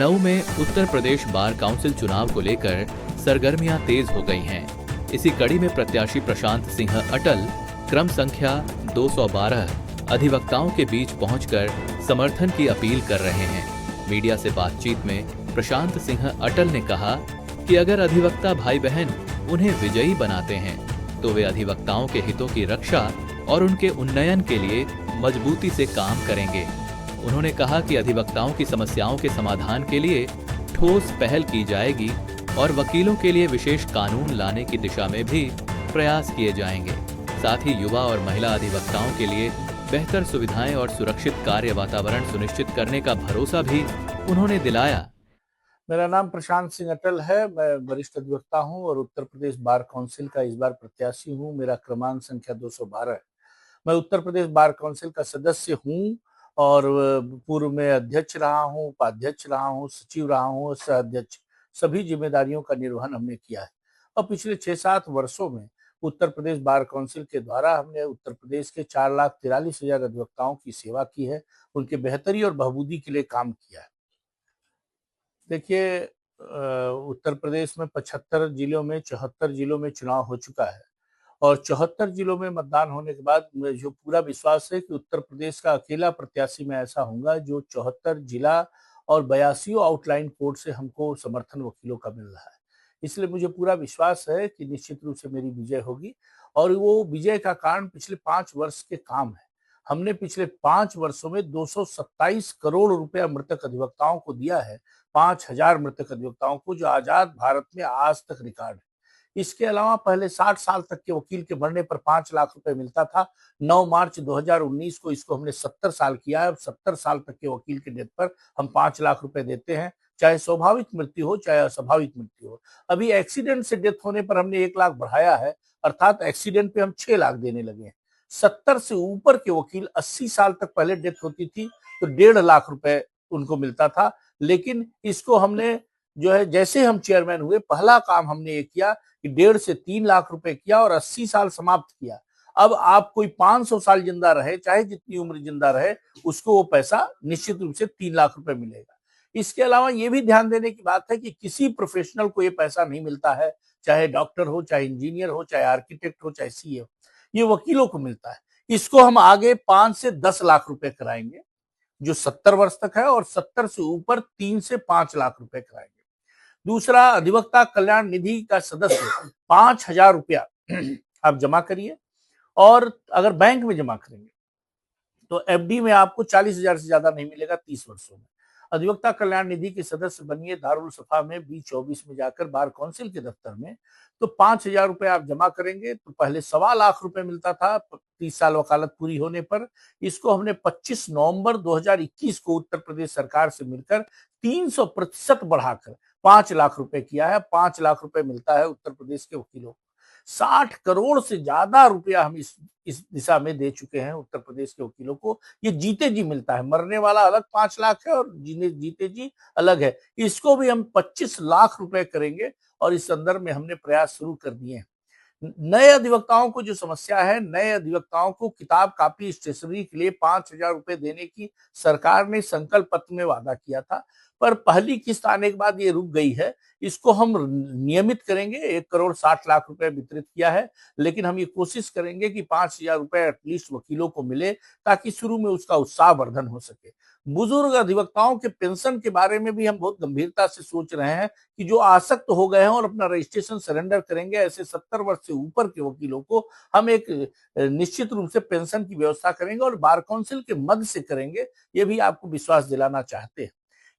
लखनऊ में Uttar Pradesh bar council चुनाव को लेकर सरगर्मियां तेज हो गई हैं। इसी कड़ी में प्रत्याशी प्रशांत सिंह अटल क्रम संख्या 212 अधिवक्ताओं के बीच पहुंचकर समर्थन की अपील कर रहे हैं। मीडिया से बातचीत में प्रशांत सिंह अटल ने कहा कि अगर अधिवक्ता भाई बहन उन्हें विजयी बनाते हैं तो वे अधिवक्ताओं के हितों की रक्षा और उनके उन्नयन के लिए मजबूती से काम करेंगे। उन्होंने कहा कि अधिवक्ताओं की समस्याओं के समाधान के लिए ठोस पहल की जाएगी और वकीलों के लिए विशेष कानून लाने की दिशा में भी प्रयास किए जाएंगे। साथ ही युवा और महिला अधिवक्ताओं के लिए बेहतर सुविधाएं और सुरक्षित कार्य वातावरण सुनिश्चित करने का भरोसा भी उन्होंने दिलाया। मेरा नाम प्रशांत सिंह अटल है। मैं वरिष्ठ अधिवक्ता हूं और उत्तर प्रदेश बार काउंसिल का इस बार प्रत्याशी हूं। मेरा क्रमांक संख्या 212 है। मैं उत्तर प्रदेश बार काउंसिल का सदस्य हूं और पूर्व में अध्यक्ष रहा हूं, उपाध्यक्ष रहा हूं, सचिव रहा हूं, सह अध्यक्ष, सभी जिम्मेदारियों का निर्वहन हमने किया है। और पिछले 6-7 वर्षों में उत्तर प्रदेश बार काउंसिल के द्वारा हमने उत्तर प्रदेश के 4,43,000 अधिवक्ताओं की सेवा की है, उनके बेहतरी और बहबूदी के लिए काम किया है। देखिए, उत्तर प्रदेश में 75 जिलों में 74 जिलों में चुनाव हो चुका है और 74 जिलों में मतदान होने के बाद मुझे जो पूरा विश्वास है कि उत्तर प्रदेश का अकेला प्रत्याशी मैं ऐसा होऊंगा जो 74 जिला और 82 आउटलाइन कोर्ट से हमको समर्थन वकीलों का मिल रहा है। इसलिए मुझे पूरा विश्वास है कि निश्चित रूप से मेरी विजय होगी और वो विजय का कारण पिछले 5 वर्ष के काम है। हमने पिछले 5 वर्षों में 227 करोड़ रुपया मृतक अधिवक्ताओं को दिया है, 5,000 मृतक अधिवक्ताओं को, जो आजाद भारत में आज तक रिकॉर्ड है। इसके अलावा पहले 60 साल तक के वकील के मरने पर 5 लाख रुपए मिलता था। 9 मार्च 2019 को इसको हमने 70 साल किया है। अब 70 साल तक के वकील के डेथ पर हम 5 लाख रुपए देते हैं, चाहे स्वाभाविक मृत्यु हो चाहे अस्वाभाविक मृत्यु हो। अभी एक्सीडेंट से डेथ होने पर हमने 1 लाख बढ़ाया है, अर्थात एक्सीडेंट पे हम 6 लाख देने लगे हैं। 70 से ऊपर के वकील 80 साल तक पहले डेथ होती थी तो 1.5 लाख रुपए उनको मिलता था, लेकिन इसको हमने जो है, जैसे हम चेयरमैन हुए पहला काम हमने ये किया कि 1.5 से 3 लाख रुपए किया और 80 साल समाप्त किया। अब आप कोई 500 साल जिंदा रहे, चाहे जितनी उम्र जिंदा रहे, उसको वो पैसा निश्चित रूप से 3 लाख रुपए मिलेगा। इसके अलावा ये भी ध्यान देने की बात है कि किसी प्रोफेशनल को ये पैसा नहीं मिलता है, चाहे डॉक्टर हो, चाहे इंजीनियर हो, चाहे आर्किटेक्ट हो, चाहे सीए हो, ये वकीलों को मिलता है। इसको हम आगे 5 से 10 लाख रुपए कराएंगे, जो 70 वर्ष तक है, और 70 से ऊपर 3 से 5 लाख रुपए कराएंगे। दूसरा, अधिवक्ता कल्याण निधि का सदस्य 5,000 रुपया आप जमा करिए और अगर बैंक में जमा करेंगे तो एफडी में आपको 40,000 से ज्यादा नहीं मिलेगा 30 वर्षों में। अधिवक्ता कल्याण निधि के सदस्य बनिए दारुल सफा में B24 में जाकर बार काउंसिल के दफ्तर में, तो 5,000 रुपए आप जमा करेंगे तो पहले 1.25 लाख रुपए मिलता था 30 साल वकालत पूरी होने पर। इसको हमने 25 नवंबर 2021 को उत्तर प्रदेश सरकार से मिलकर 300% बढ़ाकर 5 लाख रुपए किया है। 5 लाख रुपए मिलता है उत्तर प्रदेश के वकीलों को। 60 करोड़ से ज्यादा रुपया हम इस दिशा में दे चुके हैं उत्तर प्रदेश के वकीलों को। ये जीते जी मिलता है, मरने वाला अलग 5 लाख है और जीते जी अलग है। इसको भी हम 25 लाख रुपए करेंगे और इस संदर्भ में हमने प्रयास शुरू कर दिए हैं। नए अधिवक्ताओं को जो समस्या है, नए अधिवक्ताओं को किताब कापी स्टेशनरी के लिए 5,000 रुपए देने की सरकार ने संकल्प पत्र में वादा किया था, पर पहली किस्त आने के बाद ये रुक गई है। इसको हम नियमित करेंगे। 1,60,00,000 रुपए वितरित किया है, लेकिन हम ये कोशिश करेंगे कि 5,000 रुपए एटलीस्ट वकीलों को मिले ताकि शुरू में उसका उत्साह वर्धन हो सके। बुजुर्ग अधिवक्ताओं के पेंशन के बारे में भी हम बहुत गंभीरता से सोच रहे हैं कि जो आसक्त हो गए हैं और अपना रजिस्ट्रेशन सरेंडर करेंगे, ऐसे 70 वर्ष से ऊपर के वकीलों को हम एक निश्चित रूप से पेंशन की व्यवस्था करेंगे और बार काउंसिल के मद से करेंगे, ये भी आपको विश्वास दिलाना चाहते हैं।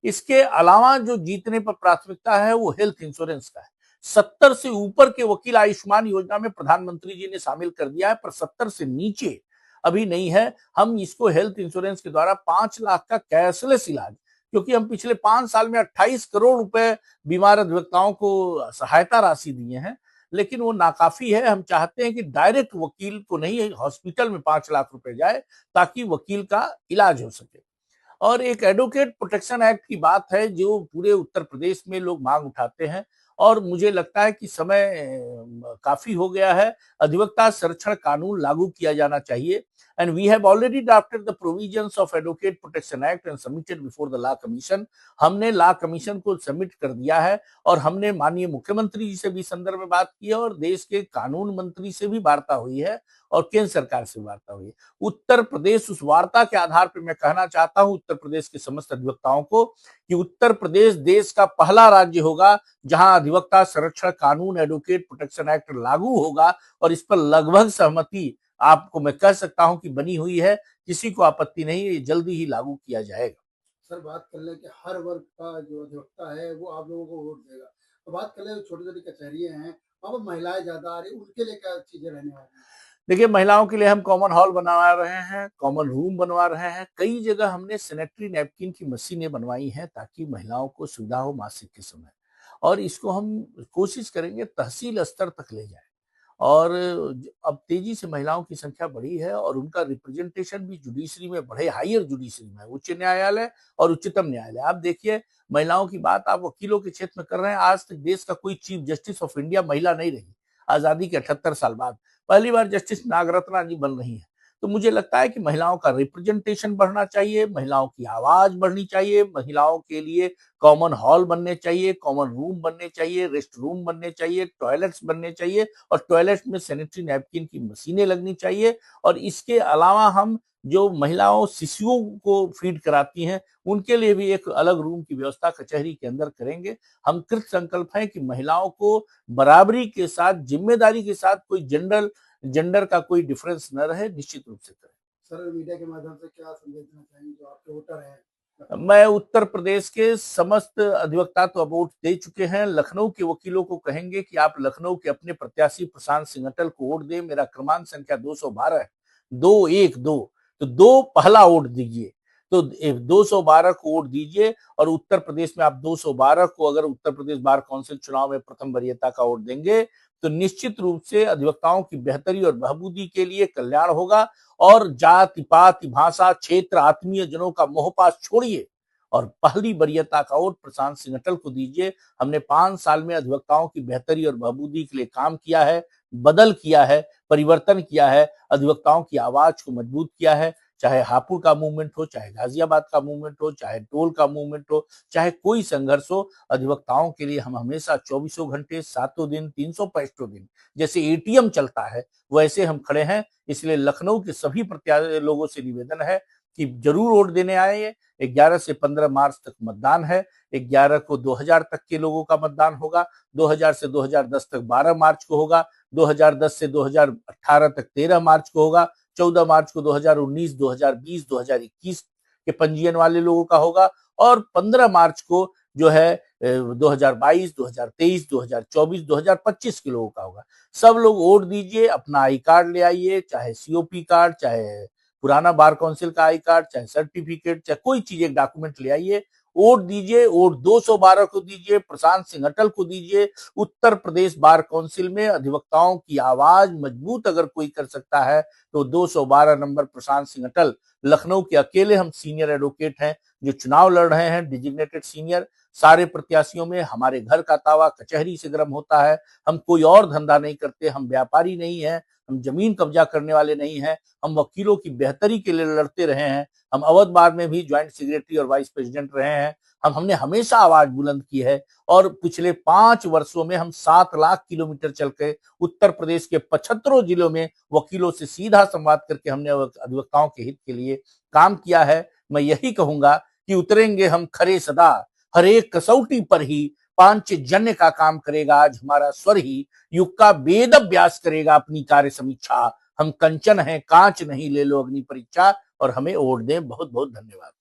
इसके अलावा जो जीतने पर प्राथमिकता है वो हेल्थ इंश्योरेंस का है। 70 से ऊपर के वकील आयुष्मान योजना में प्रधानमंत्री जी ने शामिल कर दिया है, पर 70 से नीचे अभी नहीं है। हम इसको हेल्थ इंश्योरेंस के द्वारा 5 लाख का कैशलेस इलाज, क्योंकि हम पिछले 5 साल में 28 करोड़ रुपए बीमार अधिवक्ताओं को सहायता राशि दिए हैं, लेकिन वो नाकाफी है। हम चाहते हैं कि डायरेक्ट वकील को नहीं, हॉस्पिटल में 5 लाख रुपए जाए ताकि वकील का इलाज हो सके। और एक एडवोकेट प्रोटेक्शन एक्ट की बात है जो पूरे उत्तर प्रदेश में लोग मांग उठाते हैं और मुझे लगता है कि समय काफी हो गया है। अधिवक्ता संरक्षण कानून लागू किया जाना चाहिए। and we have already drafted the provisions of Advocate Protection Act and submitted before the Law Commission. हमने लॉ कमीशन को सबमिट कर दिया है और हमने माननीय मुख्यमंत्री जी से भी संदर्भ में बात की है और देश के कानून मंत्री से भी वार्ता हुई है और केंद्र सरकार से वार्ता हुई है। उत्तर प्रदेश उस वार्ता के आधार पर मैं कहना चाहता हूं उत्तर प्रदेश के समस्त अधिवक्ताओं को कि उत्तर प्रदेश देश का पहला राज्य होगा जहां अधिवक्ता संरक्षण कानून एडवोकेट प्रोटेक्शन एक्ट लागू होगा और इस पर लगभग सहमति आपको मैं कह सकता हूं कि बनी हुई है। किसी को आपत्ति नहीं है, ये जल्दी ही लागू किया जाएगा। सर बात कर ले कि हर वर्ग का जो अधिवक्ता है वो आप लोगों को वोट देगा, तो बात कर ले छोटी छोटी कचहरियां हैं वहाँ पर महिलाएं ज्यादा आ रही, उनके लिए क्या चीजें रहने वाली हैं? देखिए, महिलाओं के लिए हम कॉमन हॉल बनवा रहे हैं, कॉमन रूम बनवा रहे हैं, कई जगह हमने सैनिटरी नैपकिन की मशीनें बनवाई हैं ताकि महिलाओं को सुविधा हो मासिक के समय, और इसको हम कोशिश करेंगे तहसील स्तर तक ले जाए। और अब तेजी से महिलाओं की संख्या बढ़ी है और उनका रिप्रेजेंटेशन भी जुडिशरी में बढ़े, हायर जुडिशरी में, उच्च न्यायालय और उच्चतम न्यायालय। आप देखिए, महिलाओं की बात आप वकीलों के क्षेत्र में कर रहे हैं, आज तक देश का कोई चीफ जस्टिस ऑफ इंडिया महिला नहीं रही। आजादी के 78 साल बाद पहली बार जस्टिस नागरत्ना जी बन रही है। तो मुझे लगता है कि महिलाओं का रिप्रेजेंटेशन बढ़ना चाहिए, महिलाओं की आवाज बढ़नी चाहिए, महिलाओं के लिए कॉमन हॉल बनने चाहिए, कॉमन रूम बनने चाहिए, रेस्ट रूम बनने चाहिए, टॉयलेट्स बनने चाहिए और टॉयलेट्स में सैनिटरी नैपकिन की मशीनें लगनी चाहिए। और इसके अलावा हम जो महिलाओं शिशुओं को फीड कराती हैं उनके लिए भी एक अलग रूम की व्यवस्था कचहरी के अंदर करेंगे। हम कृत संकल्प हैं कि महिलाओं को बराबरी के साथ, जिम्मेदारी के साथ, कोई जेंडर का कोई डिफरेंस न रहे, निश्चित रूप से करें। सर मीडिया के माध्यम से क्या संदेश देना चाहेंगे जो आपके वोटर हैं? मैं उत्तर प्रदेश के समस्त अधिवक्ता तो वोट दे चुके हैं, लखनऊ के वकीलों को कहेंगे कि आप लखनऊ के अपने प्रत्याशी प्रशांत सिंह अटल को वोट दें। मेरा क्रमांक संख्या 212 है, 212, तो 2 पहला वोट दीजिए, तो 212 को वोट दीजिए। और उत्तर प्रदेश में आप 212 को अगर उत्तर प्रदेश बार काउंसिल चुनाव में प्रथम वरीयता का वोट देंगे तो निश्चित रूप से अधिवक्ताओं की बेहतरी और बहबूदी के लिए कल्याण होगा। और जाति पाति भाषा क्षेत्र आत्मीय जनों का मोहपाश छोड़िए और पहली वरीयता का वोट प्रशांत सिंह अटल को दीजिए। हमने 5 साल में अधिवक्ताओं की बेहतरी और बहबूदी के लिए काम किया है, बदल किया है, परिवर्तन किया है, अधिवक्ताओं की आवाज को मजबूत किया है। चाहे हापुड़ का मूवमेंट हो, चाहे गाजियाबाद का मूवमेंट हो, चाहे टोल का मूवमेंट हो, चाहे कोई संघर्ष हो, अधिवक्ताओं के लिए हम हमेशा 24 घंटे 7 दिन 365 दिन जैसे एटीएम चलता है वैसे हम खड़े हैं। इसलिए लखनऊ के सभी प्रत्याशी लोगों से निवेदन है कि जरूर वोट देने आए। 11 से 15 मार्च तक मतदान है। 11 को 2000 तक के लोगों का मतदान होगा, 2000 से 2010 तक 12 मार्च को होगा, 2010 से 2018 तक 13 मार्च को होगा, 14 मार्च को 2019, 2020, 2021 के पंजीयन वाले लोगों का होगा और 15 मार्च को जो है 2022, 2023, 2024, 2025 के लोगों का होगा। सब लोग वोट दीजिए, अपना आई कार्ड ले आइए, चाहे सीओपी कार्ड, चाहे पुराना बार काउंसिल का आई कार्ड, चाहे सर्टिफिकेट, चाहे कोई चीज एक डॉक्यूमेंट ले आइए, वोट दीजिए। वोट 212 को दीजिए, प्रशांत सिंह अटल को दीजिए। उत्तर प्रदेश बार काउंसिल में अधिवक्ताओं की आवाज मजबूत अगर कोई कर सकता है तो 212 नंबर प्रशांत सिंह अटल। लखनऊ के अकेले हम सीनियर एडवोकेट हैं जो चुनाव लड़ रहे हैं, डिजिग्नेटेड सीनियर। सारे प्रत्याशियों में हमारे घर का तावा कचहरी से गर्म होता है। हम कोई और धंधा नहीं करते, हम व्यापारी नहीं हैं, हम जमीन कब्जा करने वाले नहीं हैं, हम वकीलों की बेहतरी के लिए लड़ते रहे हैं। हम अवध बार में भी ज्वाइंट सेक्रेटरी और वाइस प्रेसिडेंट रहे हैं। हमने हमेशा आवाज बुलंद की है और पिछले 5 वर्षों में हम 7 लाख किलोमीटर चल के उत्तर प्रदेश के 75 जिलों में वकीलों से सीधा संवाद करके हमने अधिवक्ताओं के हित के लिए काम किया है। मैं यही कहूंगा कि उतरेंगे हम खरे सदा, हर एक कसौटी पर ही पांचजन्य का काम करेगा आज हमारा स्वर ही, युग का वेद अभ्यास करेगा अपनी कार्य समीक्षा। हम कंचन हैं कांच नहीं, ले लो अग्नि परीक्षा और हमें वोट दें। बहुत बहुत धन्यवाद।